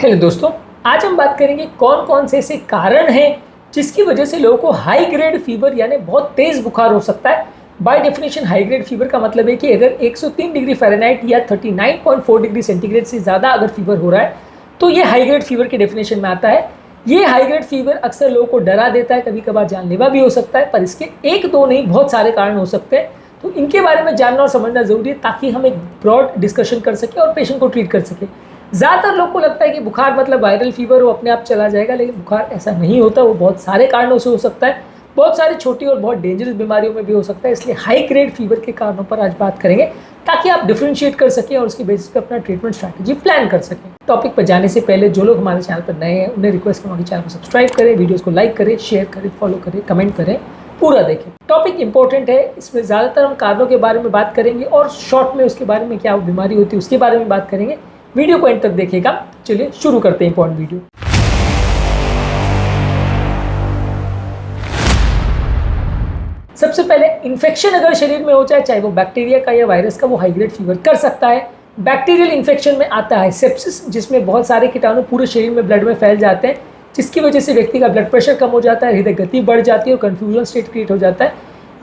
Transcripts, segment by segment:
Hello दोस्तों, आज हम बात करेंगे कौन कौन से ऐसे कारण हैं जिसकी वजह से लोगों को हाई ग्रेड फीवर यानी बहुत तेज बुखार हो सकता है। By definition high grade fever का मतलब है कि अगर 103 डिग्री फ़ारेनहाइट या 39.4 डिग्री सेंटीग्रेड से ज़्यादा अगर फीवर हो रहा है तो ये हाई ग्रेड फीवर के डेफिनेशन में आता है। ये हाई ग्रेड फीवर अक्सर लोगों को डरा देता है, कभी कभार जानलेवा भी हो सकता है, पर इसके एक दो नहीं बहुत सारे कारण हो सकते हैं। तो इनके बारे में जानना और समझना ज़रूरी है ताकि हम एक ब्रॉड डिस्कशन कर सकें और पेशेंट को ट्रीट कर सकें। ज़्यादातर लोग को लगता है कि बुखार मतलब वायरल फीवर हो, अपने आप चला जाएगा, लेकिन बुखार ऐसा नहीं होता। वो बहुत सारे कारणों से हो सकता है, बहुत सारी छोटी और बहुत डेंजरस बीमारियों में भी हो सकता है। इसलिए हाई ग्रेड फीवर के कारणों पर आज बात करेंगे ताकि आप डिफरेंशिएट कर सकें और उसकी बेसिस पे अपना ट्रीटमेंट स्ट्रैटेजी प्लान कर सकें। टॉपिक पर जाने से पहले जो लोग हमारे चैनल पर नए हैं उन्हें रिक्वेस्ट करूँगा कि चैनल को सब्सक्राइब करें, वीडियोज़ को लाइक करें, शेयर करें, फॉलो करें, कमेंट करें, पूरा देखें। टॉपिक इंपॉर्टेंट है, इसमें ज़्यादातर हम कारणों के बारे में बात करेंगे और शॉर्ट में उसके बारे में क्या वो बीमारी होती है उसके बारे में बात करेंगे। वीडियो को एंड तक देखिएगा। चलिए शुरू करते हैं इंपॉर्टेंट वीडियो। सबसे पहले इन्फेक्शन अगर शरीर में हो जाए, चाहे वो बैक्टीरिया का या वायरस का, वो हाई ग्रेड फीवर कर सकता है। बैक्टीरियल इन्फेक्शन में आता है सेप्सिस, जिसमें बहुत सारे कीटाणु पूरे शरीर में ब्लड में फैल जाते हैं, जिसकी वजह से व्यक्ति का ब्लड प्रेशर कम हो जाता है, हृदय गति बढ़ जाती है और कंफ्यूजन स्टेट क्रिएट हो जाता है।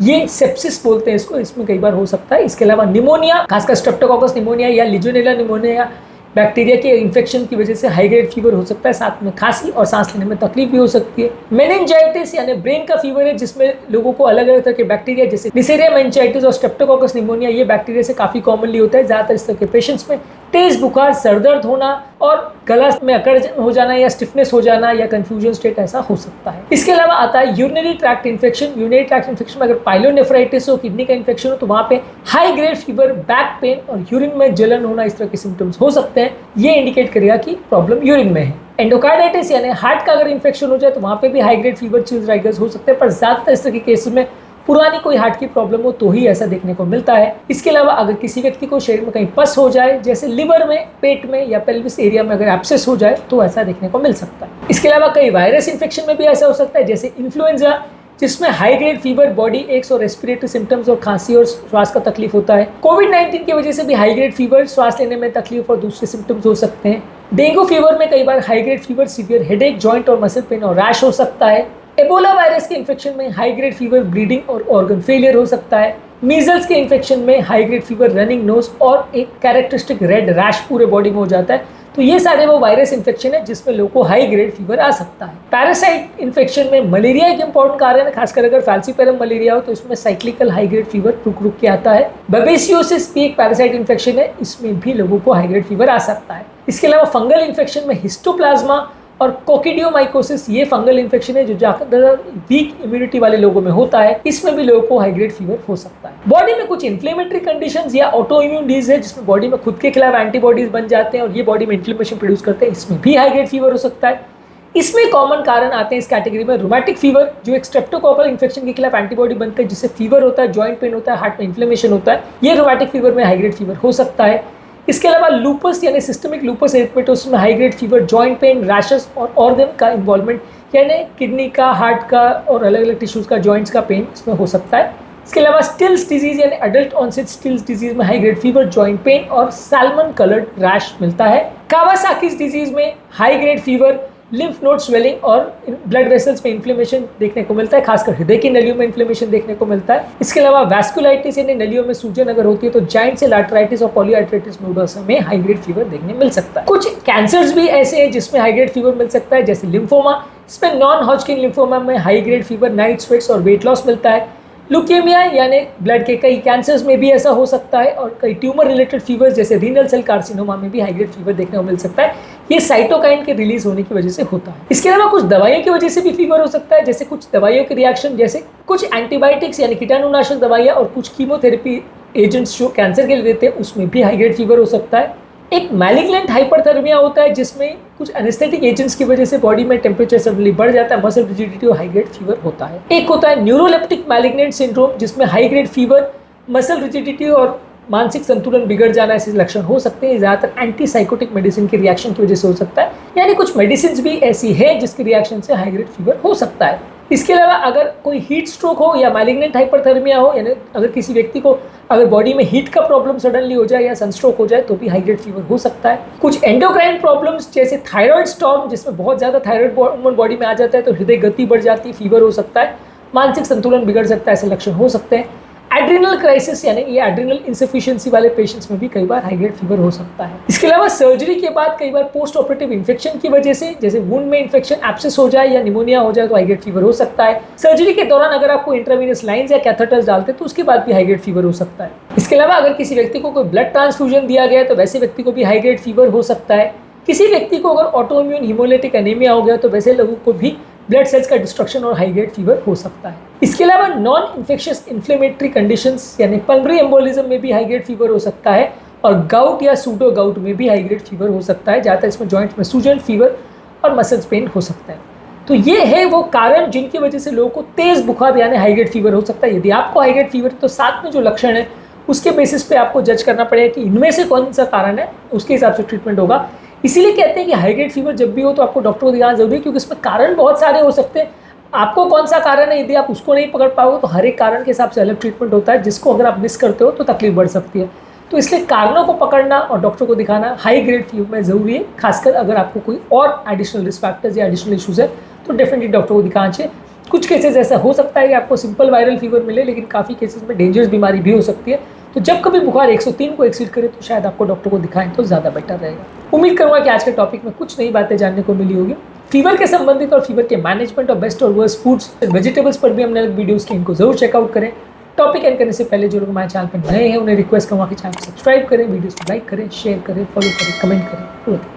ये सेप्सिस बोलते हैं इसको, इसमें कई बार हो सकता है। इसके अलावा निमोनिया, खासकर स्ट्रेप्टोकोकस निमोनिया या लिजोनेला निमोनिया, बैक्टीरिया के इन्फेक्शन की वजह से हाई ग्रेड फीवर हो सकता है। साथ में खांसी और सांस लेने में तकलीफ भी हो सकती है। मेनिंजाइटिस यानी ब्रेन का फीवर है, जिसमें लोगों को अलग अलग तरह के बैक्टीरिया जैसे निसेरिया मेनिंजाइटिस और स्ट्रेप्टोकोकस निमोनिया, ये बैक्टीरिया से काफी कॉमनली होता है। ज्यादातर इस तरह के पेशेंट्स में तेज बुखार, सरदर्द होना और गला में अकड़न हो जाना या स्टिफनेस हो जाना या कंफ्यूजन स्टेट ऐसा हो सकता है। इसके अलावा आता है urinary tract infection. Urinary tract infection में अगर पाइलोनेफ्राइटिस हो, किडनी का इन्फेक्शन हो, तो वहाँ पे high grade fever, back pain और यूरिन में जलन होना, इस तरह के सिम्टम्स हो सकते हैं। ये इंडिकेट करेगा कि प्रॉब्लम यूरिन में है। एंडोकार्डाइटिस यानी हार्ट का अगर इन्फेक्शन हो जाए तो वहाँ पे भी high grade fever, chills, rigors हो सकते हैं, पर ज्यादातर इस तरह के केसेस में पुरानी कोई हार्ट की प्रॉब्लम हो तो ही ऐसा देखने को मिलता है। इसके अलावा अगर किसी व्यक्ति को शरीर में कहीं पस हो जाए, जैसे लिवर में, पेट में या पेल्विस एरिया में अगर एब्सेस हो जाए, तो ऐसा देखने को मिल सकता है। इसके अलावा कई वायरस इन्फेक्शन में भी ऐसा हो सकता है, जैसे इन्फ्लुएंजा, जिसमें high grade fever, body aches और रेस्पिरेटरी सिम्टम्स और खांसी और श्वास का तकलीफ होता है। कोविड-19 की वजह से भी हाई ग्रेड फीवर, श्वास लेने में तकलीफ और दूसरे सिम्टम्स हो सकते हैं। डेंगू फीवर में कई बार high grade fever, severe headache, joint और मसल पेन और रैश हो सकता है। एबोला वायरस के इन्फेक्शन में हाई ग्रेड फीवर, ब्लीडिंग और ऑर्गन फेलियर हो सकता है। मीजल्स के इन्फेक्शन में high grade fever, running nose और एक कैरेक्टरिस्टिक रेड रैश पूरे बॉडी में हो जाता है। तो ये सारे वो वायरस इन्फेक्शन है जिसमें लोगों को हाई ग्रेड फीवर आ सकता है। पैरासाइट इन्फेक्शन में मलेरिया एक इंपॉर्टेंट कारण है, खासकर अगर फैल्सीपेरम मलेरिया हो तो इसमें साइक्लिकल हाई ग्रेड फीवर रुक रुक के आता है। बेबेसियोसिस भी एक पैरासाइट इन्फेक्शन है, इसमें भी लोगों को हाई ग्रेड फीवर आ सकता है। इसके अलावा फंगल इन्फेक्शन में हिस्टोप्लाज्मा और कोकिडियोमाइकोसिस, ये फंगल इन्फेक्शन है जो ज्यादा वीक इम्यूनिटी वाले लोगों में होता है, इसमें भी लोगों को हाई ग्रेड फीवर हो सकता है। बॉडी में कुछ इन्फ्लेमेटरी कंडीशंस या ऑटो इम्यून डिजीज है, जिसमें बॉडी में खुद के खिलाफ एंटीबॉडीज बन जाते हैं और ये बॉडी में इन्फ्लेमेशन प्रोड्यूस करते हैं, इसमें भी हाई ग्रेड फीवर हो सकता है। इसमें कॉमन कारण आते हैं इस कैटेगरी में रूमेटिक फीवर, जो एक स्ट्रेप्टोकोकल इन्फेक्शन के खिलाफ एंटीबॉडी बनते हैं, जिससे फीवर होता है, जॉइंट पेन होता है, हार्ट में इन्फ्लेमेशन होता है। ये रूमेटिक फीवर में हाई ग्रेड फीवर हो सकता है। इसके अलावा लूपस यानी सिस्टमिक लूपस एरिथेमेटोसिस में high grade fever, joint pain, rashes और ऑर्गन का इन्वॉल्वमेंट यानी किडनी का, हार्ट का और अलग अलग टिश्यूज का, जॉइंट्स का पेन इसमें हो सकता है। इसके अलावा स्टिल्स डिजीज यानी एडल्ट ऑनसेट स्टिल्स डिजीज में high grade fever, joint pain और सैल्मन कलर्ड रैश मिलता है। कावासाकीज डिजीज में high grade fever, lymph node swelling और ब्लड वेसल्स में इन्फ्लेमेशन देखने को मिलता है, खासकर हृदय की नलियों में इन्फ्लेमेशन देखने को मिलता है। इसके अलावा वैस्कुलाइटिस यानी नलियों में सूजन अगर होती है तो जाइंट सेल आर्थराइटिस और पॉलीआर्थराइटिस नोडोसा में हाई ग्रेड फीवर देखने मिल सकता है। कुछ कैंसर्स भी ऐसे हैं जिसमें हाई ग्रेड फीवर मिल सकता है, जैसे लिम्फोमा, इसमें नॉन हॉजकिन लिम्फोमा में high grade fever, night sweats और वेट लॉस मिलता है। ल्यूकेमिया यानी ब्लड के कई कैंसर्स में भी ऐसा हो सकता है और कई ट्यूमर रिलेटेड फीवर जैसे रीनल सेल कार्सिनोमा में भी हाई ग्रेड फीवर देखने को मिल सकता है। ये साइटोकाइन के रिलीज होने की वजह से होता है। इसके अलावा कुछ दवाइयों की वजह से भी फीवर हो सकता है, जैसे कुछ दवाइयों के रिएक्शन, जैसे कुछ एंटीबायोटिक्स यानी कीटाणुनाशक दवाइयाँ और कुछ कीमोथेरेपी एजेंट्स जो कैंसर के लिए देते हैं, उसमें भी हाई ग्रेड फीवर हो सकता है। एक मैलिग्नेंट हाइपरथर्मिया होता है, जिसमें कुछ एनेस्थेटिक एजेंट्स की वजह से बॉडी में टेम्परेचर सडनली बढ़ जाता है, मसल रिजिडिटी और हाई ग्रेड फीवर होता है। एक होता है न्यूरोलेप्टिक मैलिग्नेंट सिंड्रोम, जिसमें high grade fever, muscle rigidity और मानसिक संतुलन बिगड़ जाना ऐसे लक्षण हो सकते हैं। ज्यादातर एंटीसाइकोटिक मेडिसिन के रिएक्शन की वजह से हो सकता है, यानी कुछ मेडिसिन भी ऐसी है जिसके रिएक्शन से हाई ग्रेड फीवर हो सकता है। इसके अलावा अगर कोई हीट स्ट्रोक हो या मैलिग्नेंट हाइपरथर्मिया हो, यानी अगर किसी व्यक्ति को अगर बॉडी में हीट का प्रॉब्लम सडनली हो जाए या सनस्ट्रोक हो जाए तो भी हाई ग्रेड फीवर हो सकता है। कुछ एंडोक्राइन प्रॉब्लम्स जैसे थायराइड स्टॉर्म, जिसमें बहुत ज़्यादा थायराइड हार्मोन बॉडी में आ जाता है तो हृदय गति बढ़ जाती है, फीवर हो सकता है। मानसिक संतुलन बिगड़ सकता है, ऐसे लक्षण हो सकते हैं। एड्रिनल क्राइसिस यानी ये एड्रिनल इंसफिशिएंसी वाले पेशेंट्स में भी कई बार हाई ग्रेड फीवर हो सकता है। इसके अलावा सर्जरी के बाद कई बार पोस्ट ऑपरेटिव इन्फेक्शन की वजह से, जैसे वुंड में इन्फेक्शन, एब्सेस हो जाए या निमोनिया हो जाए तो हाई ग्रेड फीवर हो सकता है। सर्जरी के दौरान अगर आपको इंट्रावीनस लाइंस या कैथेटर्स डालते हैं तो उसके बाद भी हाई ग्रेड फीवर हो सकता है। इसके अलावा अगर किसी व्यक्ति को कोई ब्लड ट्रांसफ्यूजन दिया गया है तो वैसे व्यक्ति को भी हाई ग्रेड फीवर हो सकता है। किसी व्यक्ति को अगर ऑटोइम्यून हिमोलिटिक एनीमिया हो गया तो वैसे लोगों को भी ब्लड सेल्स का डिस्ट्रक्शन और हाई ग्रेड फीवर हो सकता है। इसके अलावा नॉन इन्फेक्शियस इन्फ्लेमेटरी कंडीशंस यानी पल्मोनरी एम्बोलिज्म में भी हाई ग्रेड फीवर हो सकता है, और गाउट या सूडो गाउट में भी हाई ग्रेड फीवर हो सकता है। ज़्यादातर इसमें जॉइंट में सूजन, फीवर और मसल्स पेन हो सकता है। तो ये है वो कारण जिनकी वजह से लोगों को तेज बुखार यानी हाई ग्रेड फीवर हो सकता है। यदि आपको हाई ग्रेड फीवर तो साथ में जो लक्षण है उसके बेसिस पे आपको जज करना पड़ेगा कि इनमें से कौन सा कारण है, उसके हिसाब से ट्रीटमेंट होगा। इसीलिए कहते हैं कि हाई ग्रेड फीवर जब भी हो तो आपको डॉक्टर को दिखाना जरूरी है, क्योंकि इसमें कारण बहुत सारे हो सकते हैं। आपको कौन सा कारण है, यदि आप उसको नहीं पकड़ पाओगे तो हर एक कारण के हिसाब से अलग ट्रीटमेंट होता है, जिसको अगर आप मिस करते हो तो तकलीफ बढ़ सकती है। तो इसलिए कारणों को पकड़ना और डॉक्टर को दिखाना हाई ग्रेड फीवर में ज़रूरी है। खासकर अगर आपको कोई और एडिशनल रिस्क फैक्टर्स या एडिशनल इशूज़ है तो डेफिनेटली डॉक्टर को दिखाना चाहिए। कुछ केसेस ऐसा हो सकता है कि आपको सिंपल वायरल फीवर मिले, लेकिन काफ़ी केसेस में डेंजरस बीमारी भी हो सकती है। तो जब कभी बुखार 103 को एक्सीड करे तो शायद आपको डॉक्टर को दिखाएं तो ज़्यादा बेटर रहेगा। उम्मीद करूँगा कि आज के टॉपिक में कुछ नई बातें जानने को मिली होगी। फीवर के संबंधित और फीवर के मैनेजमेंट और बेस्ट और वर्स्ट फूड्स, वेजिटेबल्स पर भी हमने अलग वीडियोस की, इनको जरूर चेकआउट करें। टॉपिक एंड करने से पहले जो लोग हमारे चैनल पर नए हैं उन्हें रिक्वेस्ट करूँगा कि चैनल को सब्सक्राइब करें, वीडियोस को लाइक करें, शेयर करें, फॉलो करें, कमेंट करें।